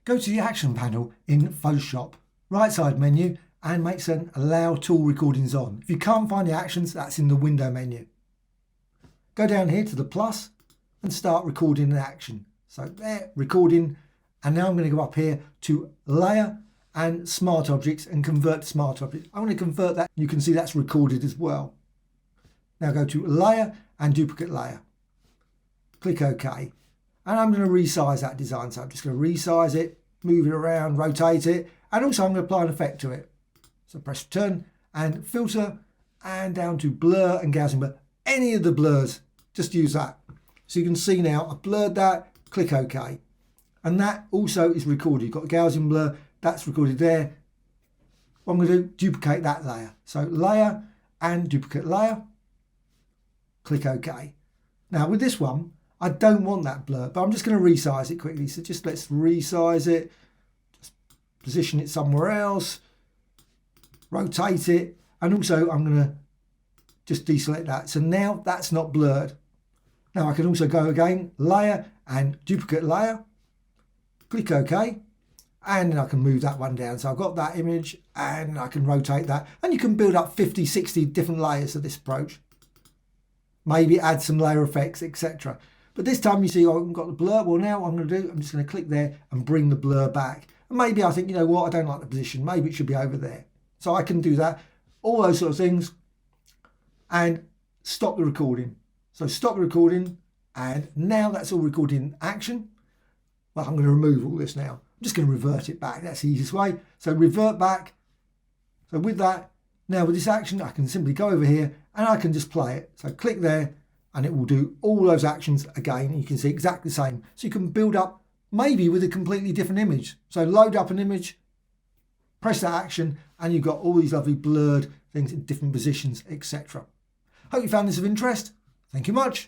go to the action panel in Photoshop, right side menu, and make certain allow tool recordings on. If you can't find the actions, that's in the window menu. Go down here to the plus and start recording an action. So there, recording, and now I'm going to go up here to layer and smart objects and convert to smart objects. I want to convert that. You can see that's recorded as well. Now go to layer and duplicate layer. Click OK. And I'm going to resize that design. So I'm just going to resize it, move it around, rotate it, and also I'm going to apply an effect to it. So press return and filter and down to blur and Gaussian blur. Any of the blurs, just use that. So you can see now I've blurred that, click OK. And that also is recorded. You've got Gaussian blur, that's recorded there. What I'm going to do, duplicate that layer. So layer and duplicate layer, click OK. Now with this one, I don't want that blur, but I'm just going to resize it quickly. So just let's resize it, just position it somewhere else, rotate it, and also I'm going to just deselect that. So now that's not blurred. Now I can also go again, layer and duplicate layer, click OK, and then I can move that one down. So I've got that image and I can rotate that, and you can build up 50, 60 different layers of this approach. Maybe add some layer effects, etc. But this time you see I've got the blur. Well, now what I'm going to do, I'm just going to click there and bring the blur back. And maybe I think, you know what, I don't like the position. Maybe it should be over there. So I can do that, all those sort of things, and stop the recording. So stop the recording, and now that's all recorded in action. Well, I'm going to remove all this now. I'm just going to revert it back. That's the easiest way. So revert back. So with that, now with this action, I can simply go over here and I can just play it. So click there and it will do all those actions again. You can see exactly the same. So you can build up maybe with a completely different image. So load up an image, press that action, and you've got all these lovely blurred things in different positions, etc. Hope you found this of interest. Thank you much.